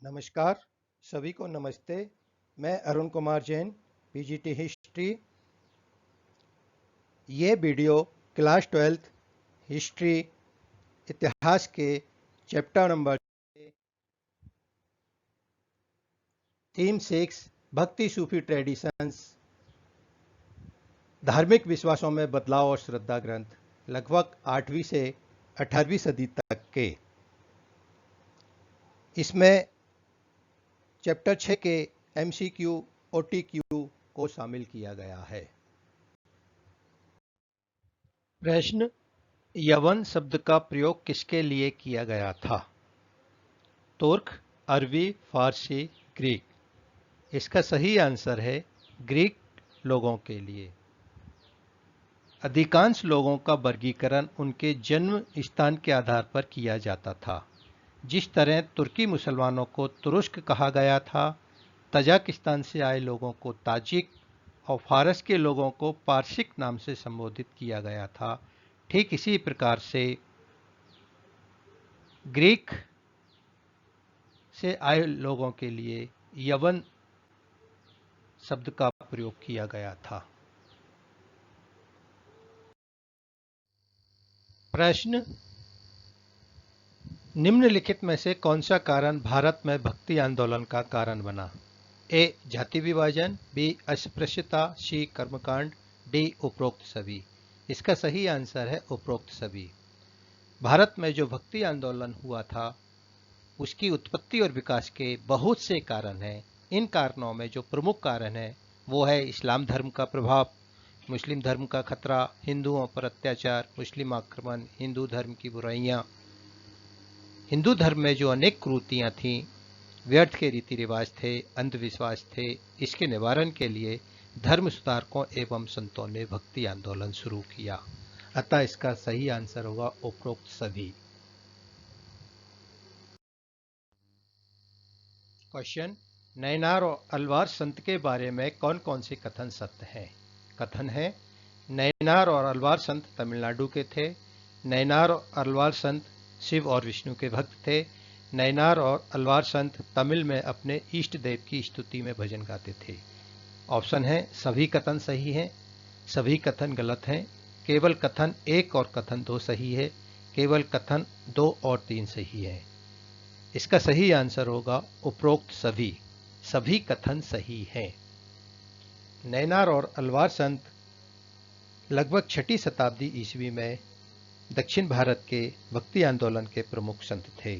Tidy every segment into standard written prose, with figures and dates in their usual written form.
नमस्कार, सभी को नमस्ते। मैं अरुण कुमार जैन, पीजीटी हिस्ट्री। ये वीडियो क्लास 12th हिस्ट्री इतिहास के चैप्टर नंबर थीम 6 भक्ति सूफी ट्रेडिशंस, धार्मिक विश्वासों में बदलाव और श्रद्धा ग्रंथ, लगभग 8वीं से 18वीं सदी तक के। इसमें चैप्टर 6 के MCQ OTQ को शामिल किया गया है। प्रश्न: यवन शब्द का प्रयोग किसके लिए किया गया था? तुर्क, अरबी, फारसी, ग्रीक। इसका सही आंसर है ग्रीक लोगों के लिए। अधिकांश लोगों का वर्गीकरण उनके जन्म स्थान के आधार पर किया जाता था। जिस तरह तुर्की मुसलमानों को तुरुष्क कहा गया था, तजाकिस्तान से आए लोगों को ताजिक और फारस के लोगों को पारसिक नाम से संबोधित किया गया था, ठीक इसी प्रकार से ग्रीक से आए लोगों के लिए यवन शब्द का प्रयोग किया गया था। प्रश्न: निम्नलिखित में से कौन सा कारण भारत में भक्ति आंदोलन का कारण बना? ए. जाति विभाजन, बी. अस्पृश्यता, सी. कर्मकांड, डी. उपरोक्त सभी। इसका सही आंसर है उपरोक्त सभी। भारत में जो भक्ति आंदोलन हुआ था उसकी उत्पत्ति और विकास के बहुत से कारण हैं। इन कारणों में जो प्रमुख कारण है वो है इस्लाम धर्म का प्रभाव, मुस्लिम धर्म का खतरा, हिंदुओं पर अत्याचार, मुस्लिम आक्रमण, हिंदू धर्म की बुराइयां। हिंदू धर्म में जो अनेक कुरीतियां थीं, व्यर्थ के रीति रिवाज थे, अंधविश्वास थे, इसके निवारण के लिए धर्म सुधारकों एवं संतों ने भक्ति आंदोलन शुरू किया। अतः इसका सही आंसर होगा उपरोक्त सभी। क्वेश्चन: नैनार और अलवार संत के बारे में कौन कौन से कथन सत्य हैं? कथन है: नैनार और अलवार संत तमिलनाडु के थे। नैनार और अलवार संत शिव और विष्णु के भक्त थे। नैनार और अलवार संत तमिल में अपने इष्ट देव की स्तुति में भजन गाते थे। ऑप्शन है सभी कथन सही हैं, सभी कथन गलत हैं, केवल कथन 1 और कथन 2 सही है, केवल कथन 2 और 3 सही है। इसका सही आंसर होगा उपरोक्त सभी। सभी कथन सही हैं। नैनार और अलवार संत लगभग 6ठी शताब्दी ईस्वी में दक्षिण भारत के भक्ति आंदोलन के प्रमुख संत थे।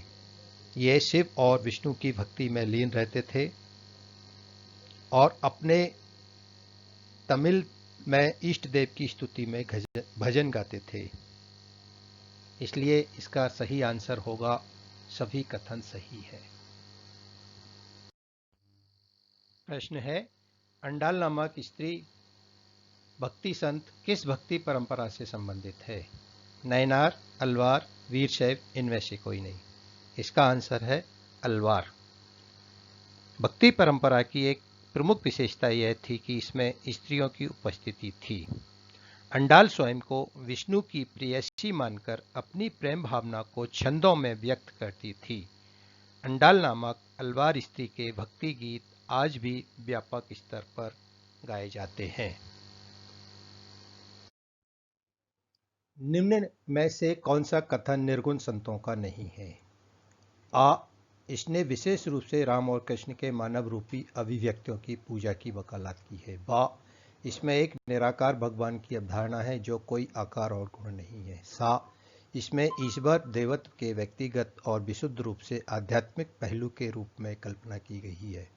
ये शिव और विष्णु की भक्ति में लीन रहते थे और अपने तमिल में इष्ट देव की स्तुति में भजन गाते थे। इसलिए इसका सही आंसर होगा सभी कथन सही है। प्रश्न है: अंडाल नामक स्त्री भक्ति संत किस भक्ति परंपरा से संबंधित है? नैनार, अलवार, वीरशैव, इनमें से कोई नहीं। इसका आंसर है अलवार। भक्ति परंपरा की एक प्रमुख विशेषता यह थी कि इसमें स्त्रियों की उपस्थिति थी। अंडाल स्वयं को विष्णु की प्रेयसी मानकर अपनी प्रेम भावना को छंदों में व्यक्त करती थी। अंडाल नामक अलवार स्त्री के भक्ति गीत आज भी व्यापक स्तर पर गाए जाते हैं। निम्न में से कौन सा कथन निर्गुण संतों का नहीं है? आ. इसने विशेष रूप से राम और कृष्ण के मानव रूपी अभिव्यक्तियों की पूजा की वकालत की है। बा. इसमें एक निराकार भगवान की अवधारणा है जो कोई आकार और गुण नहीं है। सा. इसमें ईश्वर देवत्व के व्यक्तिगत और विशुद्ध रूप से आध्यात्मिक पहलू के रूप में कल्पना की गई है।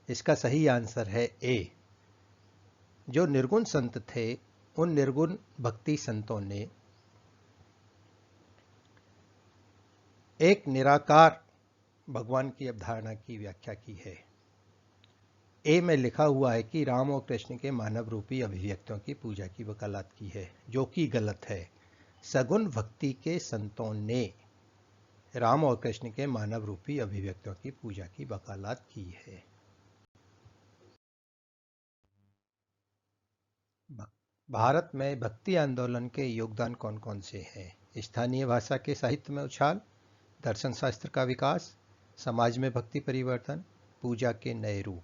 इसका सही आंसर है ए। जो निर्गुण संत थे उन निर्गुण भक्ति संतों ने एक निराकार भगवान की अवधारणा की व्याख्या की है। ए में लिखा हुआ है कि राम और कृष्ण के मानव रूपी अभिव्यक्तियों की पूजा की वकालत की है, जो कि गलत है। सगुण भक्ति के संतों ने राम और कृष्ण के मानव रूपी अभिव्यक्तियों की पूजा की वकालत की है। भारत में भक्ति आंदोलन के योगदान कौन कौन से हैं? स्थानीय भाषा के साहित्य में उछाल, दर्शन शास्त्र का विकास, समाज में भक्ति परिवर्तन, पूजा के नए रूप।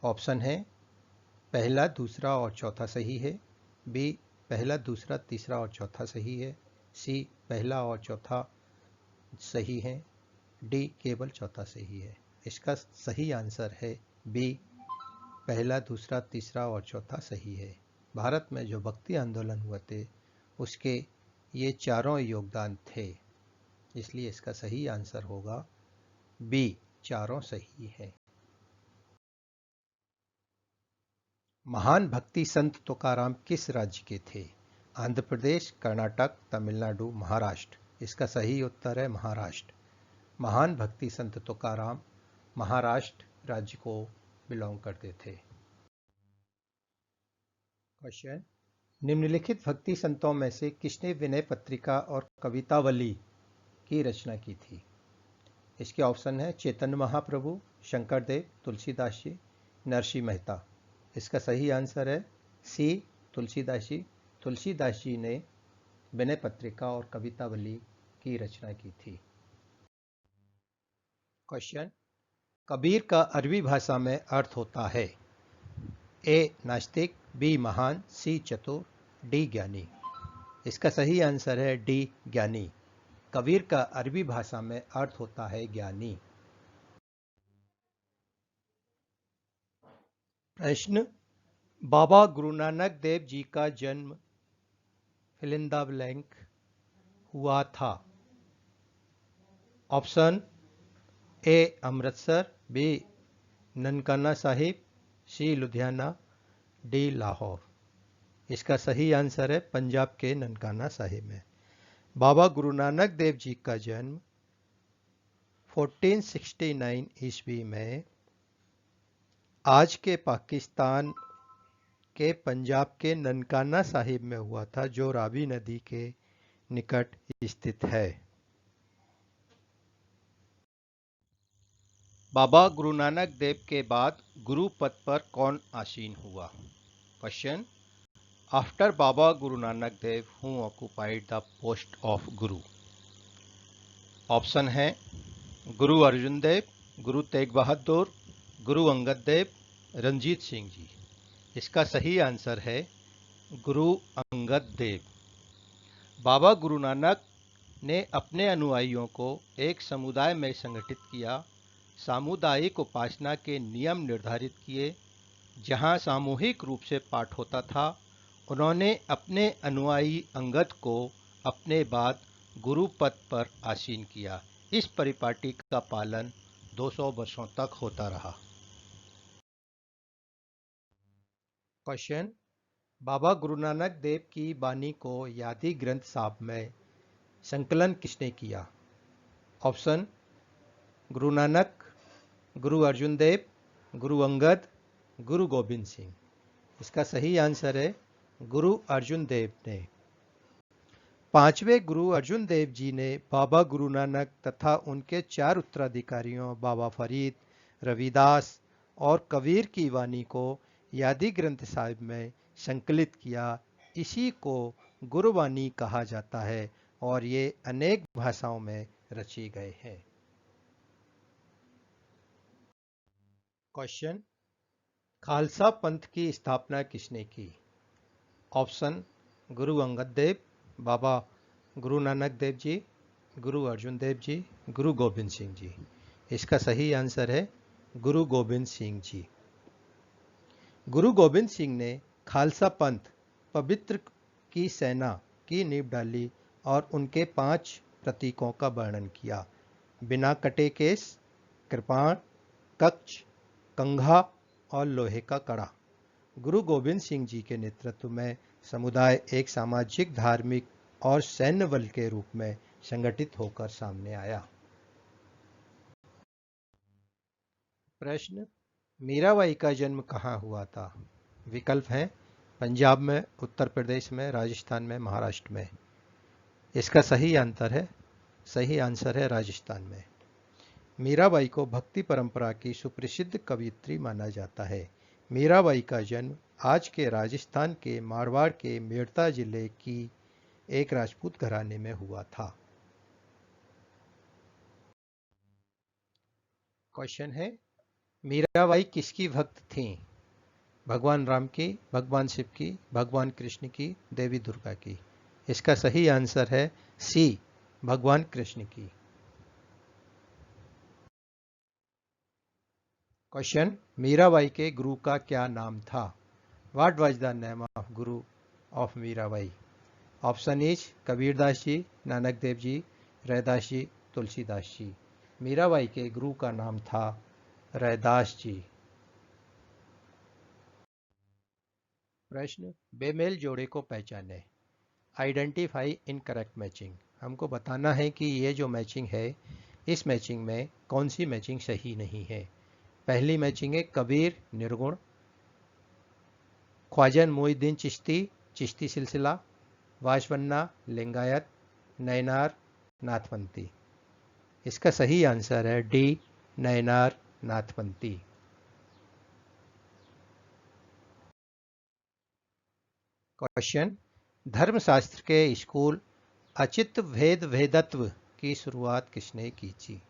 ऑप्शन है पहला, दूसरा और चौथा सही है। बी, पहला, दूसरा, तीसरा और चौथा सही है। सी, पहला और चौथा सही है। डी, केवल चौथा सही है। इसका सही आंसर है बी, पहला, दूसरा, तीसरा और चौथा सही है। भारत में जो भक्ति आंदोलन हुए थे उसके ये चारों योगदान थे, इसलिए इसका सही आंसर होगा बी, चारों सही है। महान भक्ति संत तुकाराम किस राज्य के थे? आंध्र प्रदेश, कर्नाटक, तमिलनाडु, महाराष्ट्र। इसका सही उत्तर है महाराष्ट्र। महान भक्ति संत तुकाराम महाराष्ट्र राज्य को बिलोंग करते थे। क्वेश्चन, निम्नलिखित भक्ति संतों में से किसने विनय पत्रिका और कवितावली की रचना की थी? इसके ऑप्शन है चैतन्य महाप्रभु, शंकरदेव, तुलसीदास जी, नरसिंह मेहता। इसका सही आंसर है सी, तुलसीदास जी। तुलसीदास जी ने विनय पत्रिका और कवितावली की रचना की थी। क्वेश्चन, कबीर का अरबी भाषा में अर्थ होता है? ए, नास्तिक, बी, महान, सी, चतुर, डी, ज्ञानी। इसका सही आंसर है डी, ज्ञानी। कबीर का अरबी भाषा में अर्थ होता है ज्ञानी। प्रश्न, बाबा गुरु नानक देव जी का जन्म फिल इन द ब्लैंक हुआ था? Option A, Amritsar, B, Nankana Sahib, C, Ludhiana, D, Lahore. इसका सही आंसर है पंजाब के ननकाना साहिब में। बाबा गुरु नानक देव जी का जन्म 1469 ईस्वी में आज के पाकिस्तान के पंजाब के ननकाना साहिब में हुआ था, जो रावी नदी के निकट स्थित है। बाबा गुरु नानक देव के बाद गुरु पद पर कौन आसीन हुआ? Question, after Baba Guru Nanak Dev who occupied the post of guru? Option है गुरु अर्जुन देव, गुरु तेग बहादुर, गुरु अंगद देव, रंजीत सिंह जी। इसका सही आंसर है गुरु अंगद देव। बाबा गुरु नानक ने अपने अनुयायियों को एक समुदाय में संगठित किया, सामुदायिक उपासना के नियम निर्धारित किए, जहां सामूहिक रूप से पाठ होता था। उन्होंने अपने अनुयायी अंगद को अपने बाद गुरु पद पर आसीन किया। इस परिपाटी का पालन 200 वर्षों तक होता रहा। क्वेश्चन, बाबा गुरु नानक देव की बानी को यादी ग्रंथ साहब में संकलन किसने किया? ऑप्शन गुरु नानक, गुरु अर्जुन देव, गुरु अंगद, गुरु गोबिंद सिंह। इसका सही आंसर है गुरु अर्जुन देव ने। पांचवें गुरु अर्जुन देव जी ने बाबा गुरु नानक तथा उनके 4 उत्तराधिकारियों बाबा फरीद, रविदास और कबीर की वाणी को यादी ग्रंथ साहिब में संकलित किया। इसी को गुरुवाणी कहा जाता है और ये अनेक भाषाओं में रचे गए हैं। क्वेश्चन, खालसा पंथ की स्थापना किसने की? ऑप्शन गुरु अंगद देव, बाबा गुरु नानक देव जी, गुरु अर्जुन देव जी, गुरु गोबिंद सिंह जी। इसका सही आंसर है गुरु गोबिंद सिंह जी। गुरु गोबिंद सिंह ने खालसा पंथ पवित्र की सेना की नींव डाली और उनके 5 प्रतीकों का वर्णन किया: बिना कटे केस, कृपाण, कक्ष, कंघा और लोहे का कड़ा। गुरु गोबिंद सिंह जी के नेतृत्व में समुदाय एक सामाजिक, धार्मिक और सैन्य बल के रूप में संगठित होकर सामने आया। प्रश्न, मीराबाई का जन्म कहाँ हुआ था? विकल्प हैं पंजाब में, उत्तर प्रदेश में, राजस्थान में, महाराष्ट्र में। इसका सही आंसर है राजस्थान में। मीराबाई को भक्ति परंपरा की सुप्रसिद्ध कवयित्री माना जाता है। मीराबाई का जन्म आज के राजस्थान के मारवाड़ के मेड़ता जिले की एक राजपूत घराने में हुआ था। क्वेश्चन है, मीराबाई किसकी भक्त थी? भगवान राम की, भगवान शिव की, भगवान कृष्ण की, देवी दुर्गा की? इसका सही आंसर है सी, भगवान कृष्ण की। क्वेश्चन, मीराबाई के गुरु का क्या नाम था? What was the name of guru of Mirabai? Option is Kabirdas ji, Nanak Dev ji, Raidas ji, Tulsidas ji. Mirabai के गुरु का नाम था रैदास जी। प्रश्न, बेमेल जोड़े को पहचाने। Identify incorrect matching. हमको बताना है कि ये जो मैचिंग है, इस मैचिंग में कौन सी मैचिंग सही नहीं है। पहली मैचिंग है कबीर निर्गुण, ख्वाजा मोइनुद्दीन चिश्ती, चिश्ती सिलसिला, वाशवन्ना लिंगायत, नैनार नाथपंथी। इसका सही आंसर है डी, नैनार नाथपंथी। क्वेश्चन, धर्मशास्त्र के स्कूल अचित भेद भेदत्व की शुरुआत किसने की थी?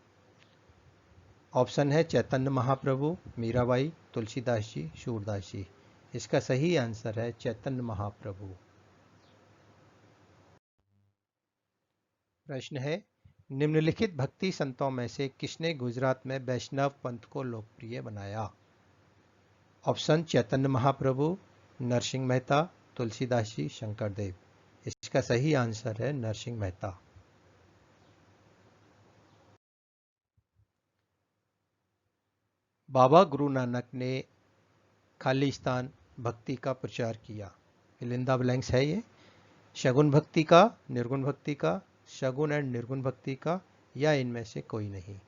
ऑप्शन है चैतन्य महाप्रभु, मीराबाई, तुलसीदास जी, सूरदास जी। इसका सही आंसर है चैतन्य महाप्रभु। प्रश्न है, निम्नलिखित भक्ति संतों में से किसने गुजरात में वैष्णव पंथ को लोकप्रिय बनाया? ऑप्शन चैतन्य महाप्रभु, नरसिंह मेहता, तुलसीदास जी, शंकरदेव। इसका सही आंसर है नरसिंह मेहता। बाबा गुरु नानक ने खालिस्तान भक्ति का प्रचार किया। फिल इन द ब्लैंक्स है ये। शगुन भक्ति का, निर्गुण भक्ति का, शगुन एंड निर्गुण भक्ति का, या इनमें से कोई नहीं?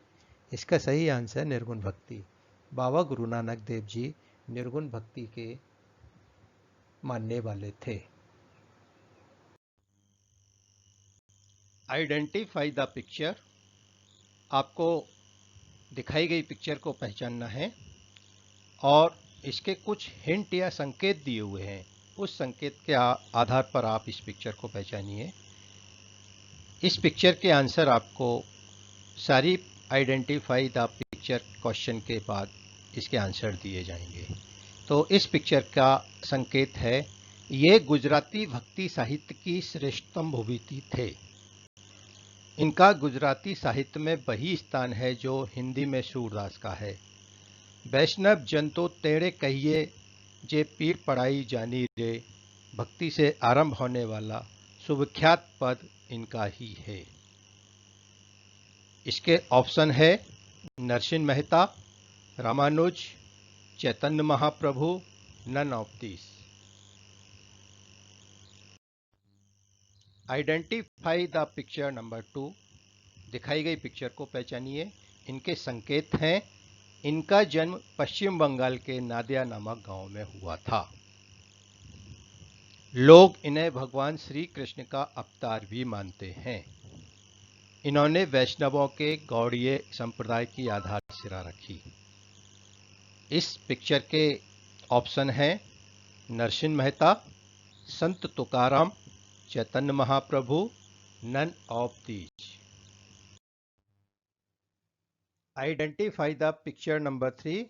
इसका सही आंसर निर्गुण भक्ति। बाबा गुरु नानक देव जी निर्गुण भक्ति के मानने वाले थे। Identify the picture. आपको दिखाई गई पिक्चर को पहचानना है और इसके कुछ हिंट या संकेत दिए हुए हैं। उस संकेत के आधार पर आप इस पिक्चर को पहचानिए। इस पिक्चर के आंसर आपको सारी आइडेंटिफाई द पिक्चर क्वेश्चन के बाद इसके आंसर दिए जाएंगे। तो इस पिक्चर का संकेत है, ये गुजराती भक्ति साहित्य की श्रेष्ठतम विभूति थे। इनका गुजराती साहित्य में वही स्थान है जो हिंदी में सूरदास का है। वैष्णव जन तो तेरे कहिए जे पीर पढ़ाई जानी रे, भक्ति से आरंभ होने वाला सुविख्यात पद इनका ही है। इसके ऑप्शन है Narsinh Mehta, Ramanuj, Chaitanya Mahaprabhu, none of this. Identify the picture number 2। दिखाई गई पिक्चर को पहचानिए। इनके संकेत हैं, इनका जन्म पश्चिम बंगाल के नादिया नामक गांव में हुआ था। लोग इन्हें भगवान श्री कृष्ण का अवतार भी मानते हैं। इन्होंने वैष्णवों के गौड़ीय संप्रदाय की आधारशिला रखी। इस पिक्चर के ऑप्शन हैं Narsinh Mehta, Sant Tukaram, Chaitanya Mahaprabhu, none of these. Identify the picture number 3।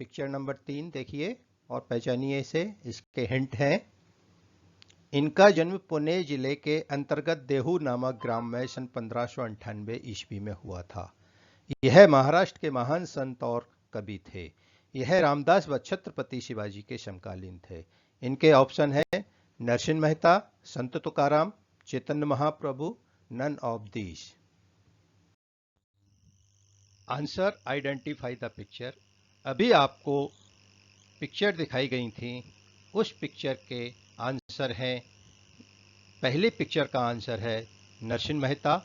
Picture number 3 देखिए और पहचानिए इसे। इसके हिंट हैं, इनका जन्म पुणे जिले के अंतर्गत देहू नामक ग्राम में सन 1598 ईस्वी में हुआ था। यह महाराष्ट्र के महान संत और कवि थे। यह रामदास व छत्रपति शिवाजी के समकालीन थे। इनके ऑप्शन है Narsinh Mehta, Sant Tukaram, Chaitanya Mahaprabhu, none of these. Answer, identify the picture. अभी आपको पिक्चर दिखाई गई थी, उस पिक्चर के आंसर हैं, पहली पिक्चर का आंसर है नरसिंह मेहता,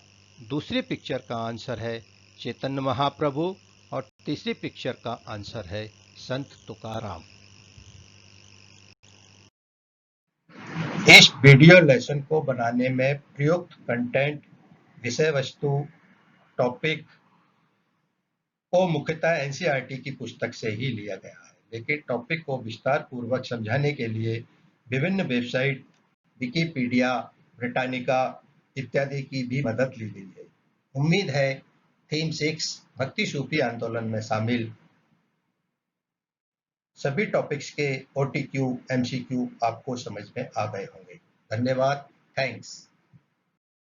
दूसरी पिक्चर का आंसर है चैतन्य महाप्रभु और तीसरी पिक्चर का आंसर है संत तुकाराम। इस वीडियो लेसन को बनाने में प्रयुक्त कंटेंट, विषय वस्तु, टॉपिक को मुख्यतः एनसीईआरटी की पुस्तक से ही लिया गया है, लेकिन टॉपिक को विस्तार पूर्वक समझाने के लिए विभिन्न वेबसाइट, विकिपीडिया, ब्रिटानिका इत्यादि की भी मदद ली गई है। उम्मीद है थीम 6 भक्ति सूफी आंदोलन में शामिल सभी टॉपिक्स के OTQ MCQ आपको समझ में आ गए होंगे। धन्यवाद। थैंक्स।